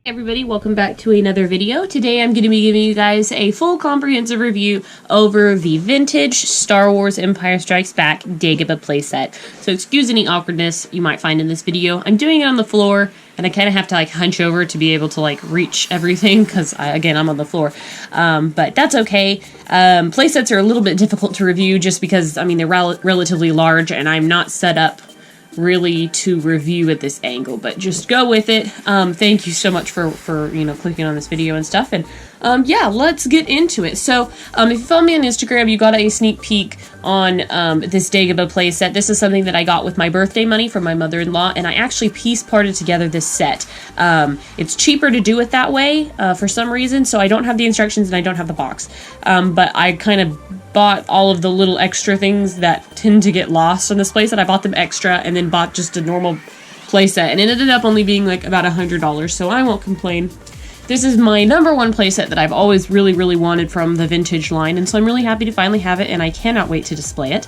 Everybody, welcome back to another video. Today I'm going to be giving you guys a full comprehensive review over the vintage Star Wars Empire Strikes Back Dagobah playset. So excuse any awkwardness you might find in this video. I'm doing it on the floor and I kind of have to hunch over to be able to reach everything because again I'm on the floor. But that's okay. Playsets are a little bit difficult to review just because they're relatively large and I'm not set up really to review at this angle, but just go with it. Thank you so much for clicking on this video and stuff, and yeah, let's get into it. So if you follow me on Instagram, you got a sneak peek on this Dagobah playset. This is something that I got with my birthday money from my mother-in-law, and I actually piece parted together this set. It's cheaper to do it that way for some reason, so I don't have the instructions and I don't have the box, but I kind of bought all of the little extra things that tend to get lost on this playset. I bought them extra and then bought just a normal playset, and it ended up only being about $100, so I won't complain. This is my number one playset that I've always really wanted from the vintage line, and so I'm really happy to finally have it, and I cannot wait to display it.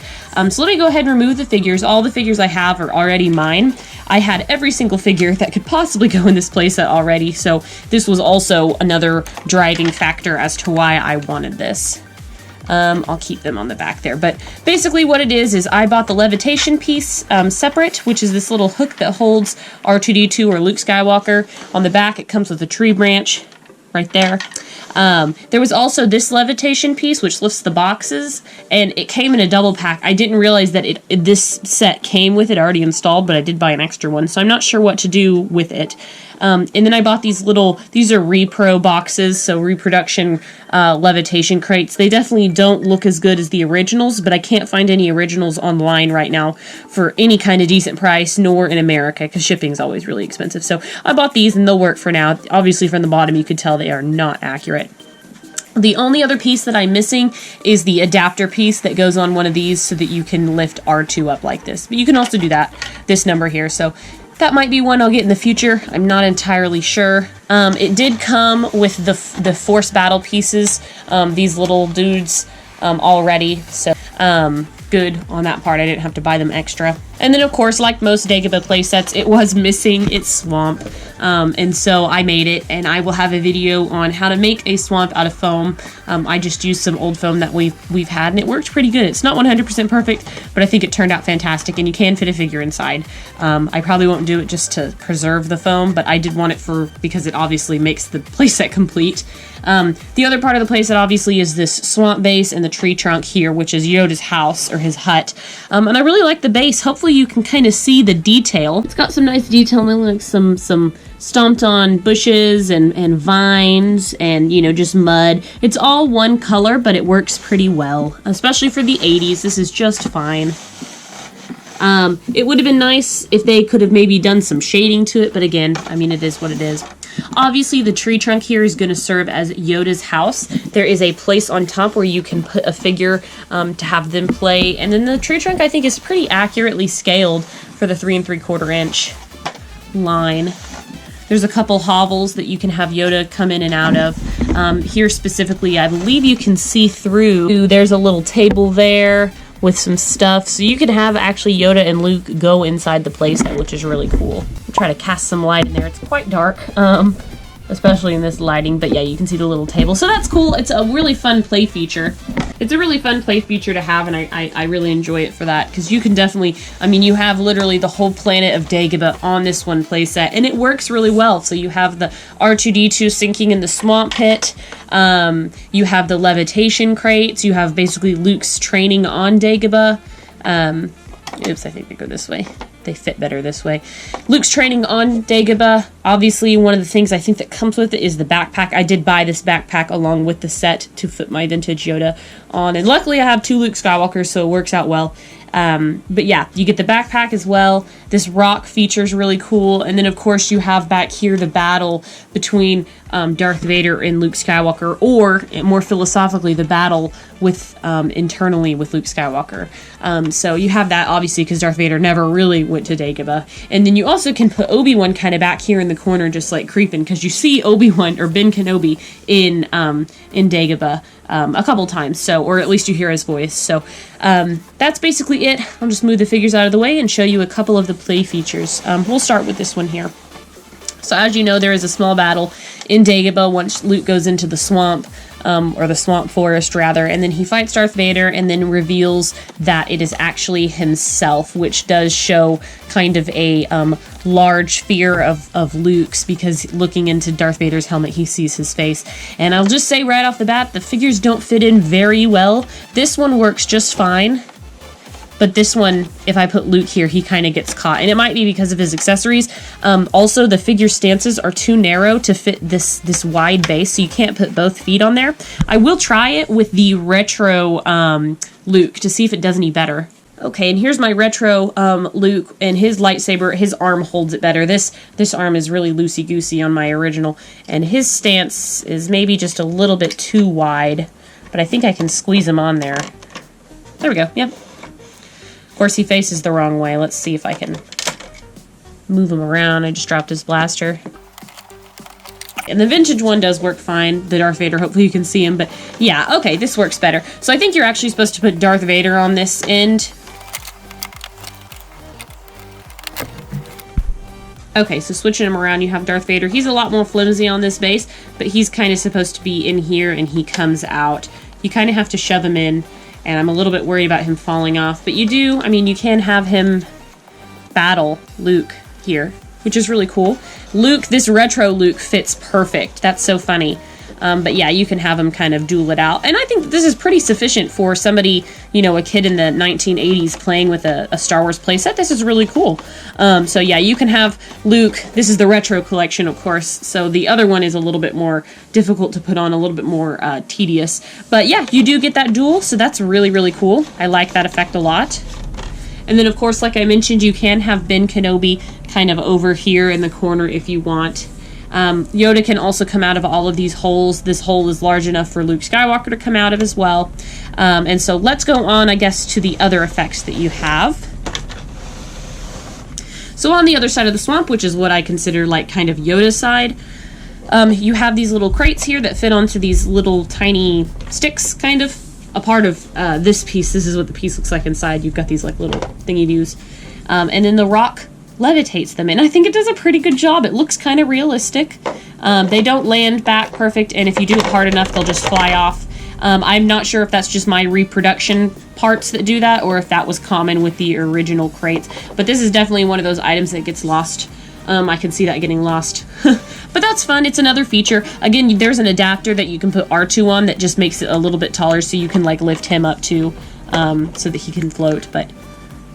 So let me go ahead and remove the figures. All the figures I have are already mine. I had every single figure that could possibly go in this playset already, so this was also another driving factor as to why I wanted this. I'll keep them on the back there, but basically what it is I bought the levitation piece separate, which is this little hook that holds R2-D2 or Luke Skywalker. On the back it comes with a tree branch right there. There was also this levitation piece which lifts the boxes, and it came in a double pack. I didn't realize that this set came with it already installed, but I did buy an extra one, so I'm not sure what to do with it. And then I bought these are repro boxes, so reproduction levitation crates. They definitely don't look as good as the originals, but I can't find any originals online right now for any kind of decent price, nor in America, because shipping's always really expensive. So I bought these and they'll work for now. Obviously from the bottom you could tell they are not accurate. The only other piece that I'm missing is the adapter piece that goes on one of these so that you can lift R2 up like this. But you can also do that, this number here. So that might be one I'll get in the future. I'm not entirely sure. It did come with the Force battle pieces, these little dudes already. So good on that part. I didn't have to buy them extra. And then, of course, like most Dagobah playsets, it was missing its swamp. And so I made it, and I will have a video on how to make a swamp out of foam. I just used some old foam that we've had, and it worked pretty good. It's not 100% perfect, but I think it turned out fantastic, and you can fit a figure inside. I probably won't do it just to preserve the foam, but I did want it because it obviously makes the playset complete. The other part of the playset, obviously, is this swamp base and the tree trunk here, which is Yoda's house, or his hut. And I really like the base. Hopefully you can kind of see the detail. It's got some nice detail, like some stomped on bushes and vines and, just mud. It's all one color, but it works pretty well, especially for the 80s. This is just fine. It would have been nice if they could have maybe done some shading to it, but again, it is what it is. Obviously, the tree trunk here is going to serve as Yoda's house. There is a place on top where you can put a figure to have them play, and then the tree trunk, I think, is pretty accurately scaled for the 3 3/4 inch line. There's a couple hovels that you can have Yoda come in and out of. Here specifically, I believe you can see through. There's a little table there with some stuff, so you can have actually Yoda and Luke go inside the playset, which is really cool. I'll try to cast some light in there. It's quite dark, especially in this lighting, but yeah, you can see the little table, so that's cool. It's a really fun play feature. It's a really fun play feature to have, and I really enjoy it for that, because you can definitely, you have literally the whole planet of Dagobah on this one playset, and it works really well. So you have the R2-D2 sinking in the swamp pit, you have the levitation crates, you have basically Luke's training on Dagobah. Oops, I think they go this way. They fit better this way. Luke's training on Dagobah. Obviously, one of the things I think that comes with it is the backpack. I did buy this backpack along with the set to fit my vintage Yoda on, and luckily I have 2 Luke Skywalkers, so it works out well. But yeah, you get the backpack as well. This rock feature is really cool, and then of course you have back here the battle between Darth Vader and Luke Skywalker, or more philosophically, the battle with internally with Luke Skywalker. So you have that obviously because Darth Vader never really went to Dagobah, and then you also can put Obi-Wan kind of back here in the corner, just creeping, because you see Obi-Wan or Ben Kenobi in Dagobah a couple times, so, or at least you hear his voice. So that's basically it. I'll just move the figures out of the way and show you a couple of the play features. We'll start with this one here. So as you know, there is a small battle in Dagobah once Luke goes into the swamp, or the swamp forest rather, and then he fights Darth Vader and then reveals that it is actually himself, which does show kind of a large fear of Luke's, because looking into Darth Vader's helmet, he sees his face. And I'll just say right off the bat, the figures don't fit in very well. This one works just fine. But this one, if I put Luke here, he kind of gets caught. And it might be because of his accessories. Also, the figure stances are too narrow to fit this wide base, so you can't put both feet on there. I will try it with the retro Luke to see if it does any better. Okay, and here's my retro Luke, and his lightsaber, his arm holds it better. This arm is really loosey-goosey on my original, and his stance is maybe just a little bit too wide, but I think I can squeeze him on there. There we go, yep. Of course, he faces the wrong way. Let's see if I can move him around. I just dropped his blaster. And the vintage one does work fine, the Darth Vader. Hopefully you can see him, but yeah, okay, this works better. So I think you're actually supposed to put Darth Vader on this end. Okay, so switching him around, you have Darth Vader. He's a lot more flimsy on this base, but he's kind of supposed to be in here, and he comes out. You kind of have to shove him in. And I'm a little bit worried about him falling off. But you do, I mean, you can have him battle Luke here, which is really cool. Luke, this retro Luke fits perfect. That's so funny. But yeah, you can have him kind of duel it out. And I think this is pretty sufficient for somebody, you know, a kid in the 1980s playing with a Star Wars playset. This is really cool. So yeah, you can have Luke. This is the retro collection, of course. So the other one is a little bit more difficult to put on, a little bit more tedious. But yeah, you do get that duel. So that's really, really cool. I like that effect a lot. And then, of course, like I mentioned, you can have Ben Kenobi kind of over here in the corner if you want. Yoda can also come out of all of these holes. This hole is large enough for Luke Skywalker to come out of as well. And so let's go on, I guess, to the other effects that you have. So on the other side of the swamp, which is what I consider like kind of Yoda's side, you have these little crates here that fit onto these little tiny sticks, kind of. A part of this piece, this is what the piece looks like inside. You've got these like little thingy-doos. And then the rock levitates them, and I think it does a pretty good job. It looks kind of realistic. They don't land back perfect, and if you do it hard enough, they'll just fly off. I'm not sure if that's just my reproduction parts that do that, or if that was common with the original crates, but this is definitely one of those items that gets lost. I can see that getting lost. But that's fun. It's another feature. Again, there's an adapter that you can put R2 on that just makes it a little bit taller, so you can like lift him up too, so that he can float, but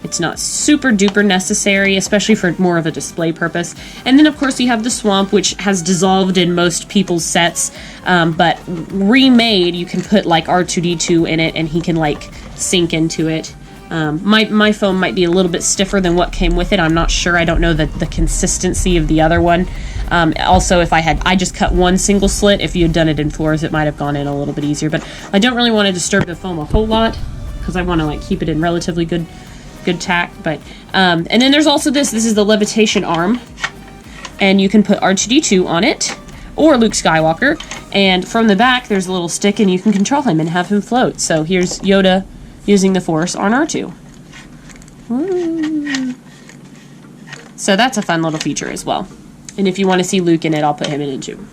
it's not super duper necessary, especially for more of a display purpose. And then, of course, you have the swamp, which has dissolved in most people's sets, but remade, you can put like R2-D2 in it, and he can like sink into it. My foam might be a little bit stiffer than what came with it. I'm not sure. I don't know the consistency of the other one. Also, if I just cut one single slit. If you had done it in floors, it might have gone in a little bit easier. But I don't really want to disturb the foam a whole lot because I want to like keep it in relatively good tack. But and then there's also this is the Levitation Arm, and you can put R2-D2 on it or Luke Skywalker, and from the back there's a little stick, and you can control him and have him float. So here's Yoda using the Force on R2. Woo. So that's a fun little feature as well. And if you want to see Luke in it, I'll put him in it too.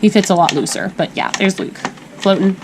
He fits a lot looser, but yeah, there's Luke floating.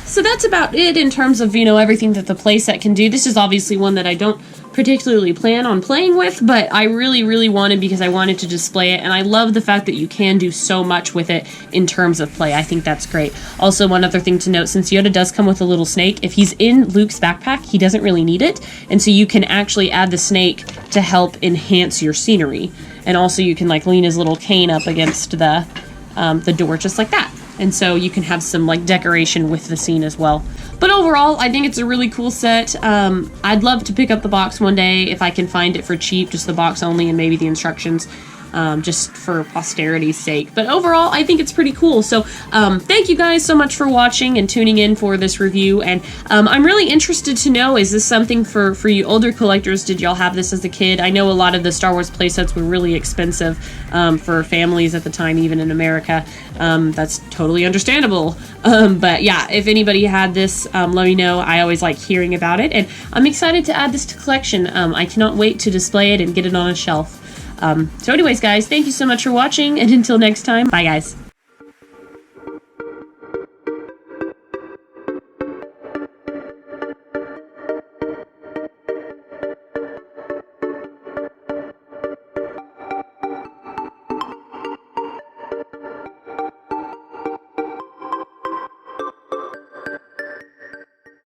So that's about it in terms of, you know, everything that the playset can do. This is obviously one that I don't particularly plan on playing with, but I really, really wanted because I wanted to display it, and I love the fact that you can do so much with it in terms of play. I think that's great. Also, one other thing to note, since Yoda does come with a little snake, if he's in Luke's backpack, he doesn't really need it, and so you can actually add the snake to help enhance your scenery. And also you can like lean his little cane up against the door just like that. And so you can have some like decoration with the scene as well. But overall, I think it's a really cool set. I'd love to pick up the box one day if I can find it for cheap, just the box only and maybe the instructions. just for posterity's sake. But overall, I think it's pretty cool. So thank you guys so much for watching and tuning in for this review. And I'm really interested to know, is this something for you older collectors? Did y'all have this as a kid? I know a lot of the Star Wars playsets were really expensive for families at the time, even in America. That's totally understandable. But yeah, if anybody had this, let me know. I always like hearing about it, and I'm excited to add this to collection. I cannot wait to display it and get it on a shelf. So anyways, guys, thank you so much for watching, and until next time, bye guys.